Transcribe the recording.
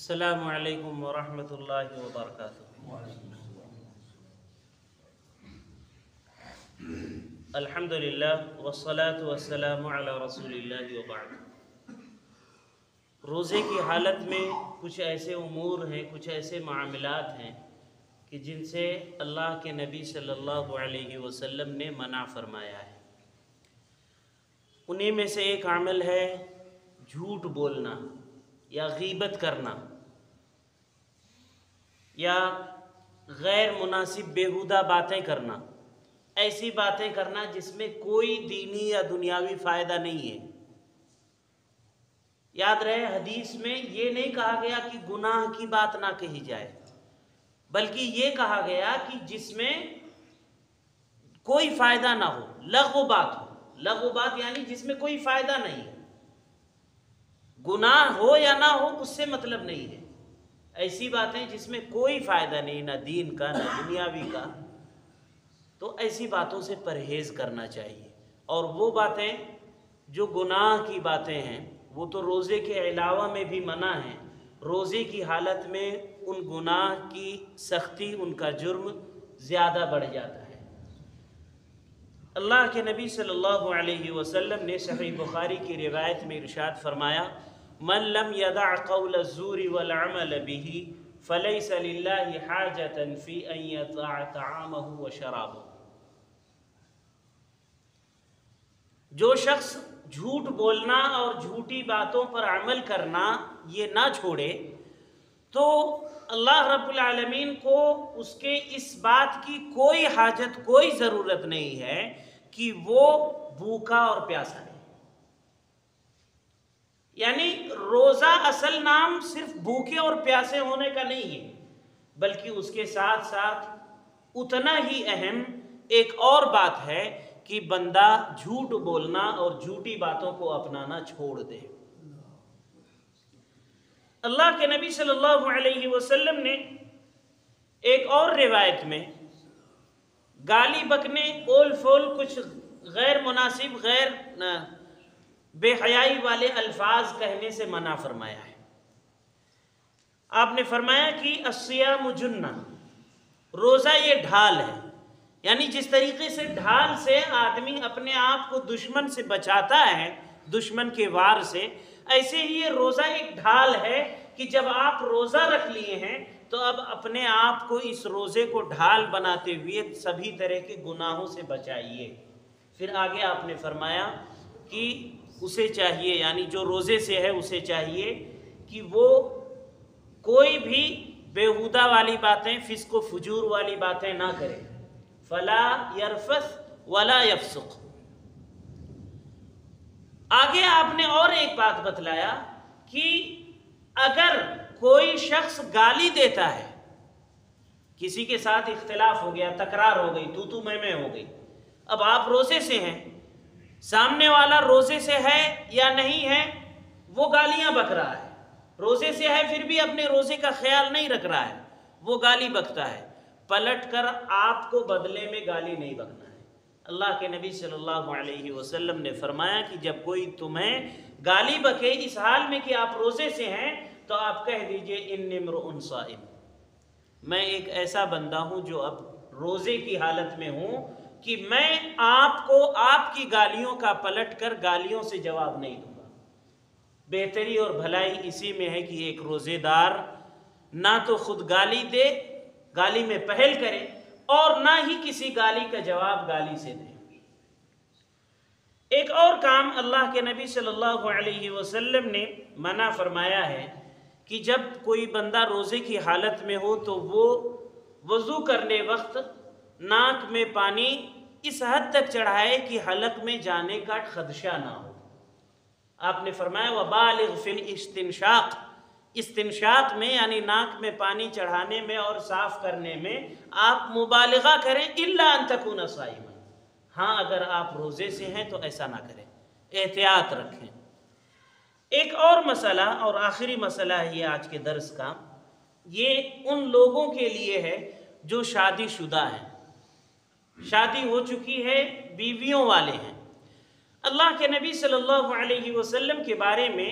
السلام علیکم ورحمۃ اللہ وبرکاتہ۔ الحمدللہ والصلاة والسلام علی رسول اللہ وبعد۔ روزے کی حالت میں کچھ ایسے امور ہیں، کچھ ایسے معاملات ہیں کہ جن سے اللہ کے نبی صلی اللہ علیہ وسلم نے منع فرمایا ہے۔ انہی میں سے ایک عمل ہے جھوٹ بولنا یا غیبت کرنا یا غیر مناسب بیہودہ باتیں کرنا، ایسی باتیں کرنا جس میں کوئی دینی یا دنیاوی فائدہ نہیں ہے۔ یاد رہے حدیث میں یہ نہیں کہا گیا کہ گناہ کی بات نہ کہی جائے، بلکہ یہ کہا گیا کہ جس میں کوئی فائدہ نہ ہو، لغو بات ہو۔ لغو بات یعنی جس میں کوئی فائدہ نہیں ہے، گناہ ہو یا نہ ہو اس سے مطلب نہیں ہے، ایسی باتیں جس میں کوئی فائدہ نہیں، نہ دین کا نہ دنیاوی کا، تو ایسی باتوں سے پرہیز کرنا چاہیے۔ اور وہ باتیں جو گناہ کی باتیں ہیں وہ تو روزے کے علاوہ میں بھی منع ہیں۔ روزے کی حالت میں ان گناہ کی سختی، ان کا جرم زیادہ بڑھ جاتا ہے۔ اللہ کے نبی صلی اللہ علیہ وسلم نے صحیح بخاری کی روایت میں ارشاد فرمایا، من لم يدع قول الزور والعمل به فليس لله حاجة في ان يدع طعامه وشرابه۔ جو شخص جھوٹ بولنا اور جھوٹی باتوں پر عمل کرنا یہ نہ چھوڑے تو اللہ رب العالمین کو اس کے اس بات کی کوئی حاجت، کوئی ضرورت نہیں ہے کہ وہ بھوکا اور پیاسا رہے۔ یعنی روزہ اصل نام صرف بھوکے اور پیاسے ہونے کا نہیں ہے، بلکہ اس کے ساتھ ساتھ اتنا ہی اہم ایک اور بات ہے کہ بندہ جھوٹ بولنا اور جھوٹی باتوں کو اپنانا چھوڑ دے۔ اللہ کے نبی صلی اللہ علیہ وسلم نے ایک اور روایت میں گالی بکنے، اول فول، کچھ غیر مناسب، غیر بے حیائی والے الفاظ کہنے سے منع فرمایا ہے۔ آپ نے فرمایا کہ الصیام جنہ، روزہ یہ ڈھال ہے۔ یعنی جس طریقے سے ڈھال سے آدمی اپنے آپ کو دشمن سے بچاتا ہے، دشمن کے وار سے، ایسے ہی یہ روزہ ایک ڈھال ہے کہ جب آپ روزہ رکھ لیے ہیں تو اب اپنے آپ کو اس روزے کو ڈھال بناتے ہوئے سبھی طرح کے گناہوں سے بچائیے۔ پھر آگے آپ نے فرمایا کہ اسے چاہیے، یعنی جو روزے سے ہے اسے چاہیے کہ وہ کوئی بھی بیہودہ والی باتیں، فسق و فجور والی باتیں نہ کرے۔ فلا یرفث ولا یفسق۔ آگے آپ نے اور ایک بات بتلایا کہ اگر کوئی شخص گالی دیتا ہے، کسی کے ساتھ اختلاف ہو گیا، تکرار ہو گئی، تو میں ہو گئی، اب آپ روزے سے ہیں، سامنے والا روزے سے ہے یا نہیں ہے وہ گالیاں بک رہا ہے، روزے سے ہے پھر بھی اپنے روزے کا خیال نہیں رکھ رہا ہے، وہ گالی بکتا ہے، پلٹ کر آپ کو بدلے میں گالی نہیں بکنا ہے۔ اللہ کے نبی صلی اللہ علیہ وسلم نے فرمایا کہ جب کوئی تمہیں گالی بکے اس حال میں کہ آپ روزے سے ہیں تو آپ کہہ دیجئے انی امرؤ صائم، میں ایک ایسا بندہ ہوں جو اب روزے کی حالت میں ہوں کہ میں آپ کو آپ کی گالیوں کا پلٹ کر گالیوں سے جواب نہیں دوں گا۔ بہتری اور بھلائی اسی میں ہے کہ ایک روزے دار نہ تو خود گالی دے، گالی میں پہل کرے، اور نہ ہی کسی گالی کا جواب گالی سے دے۔ ایک اور کام اللہ کے نبی صلی اللہ علیہ وسلم نے منع فرمایا ہے کہ جب کوئی بندہ روزے کی حالت میں ہو تو وہ وضو کرنے وقت ناک میں پانی اس حد تک چڑھائے کہ حلق میں جانے کا خدشہ نہ ہو۔ آپ نے فرمایا وَبَالِغْ فِي الْإِسْتِنْشَاقِ، استنشاق میں یعنی ناک میں پانی چڑھانے میں اور صاف کرنے میں آپ مبالغہ کریں، إِلَّا أَن تَكُونَ صَائِمًا، ہاں اگر آپ روزے سے ہیں تو ایسا نہ کریں، احتیاط رکھیں۔ ایک اور مسئلہ اور آخری مسئلہ ہے یہ آج کے درس کا، یہ ان لوگوں کے لیے ہے جو شادی شدہ ہیں، شادی ہو چکی ہے، بیویوں والے ہیں۔ اللہ کے نبی صلی اللہ علیہ وسلم کے بارے میں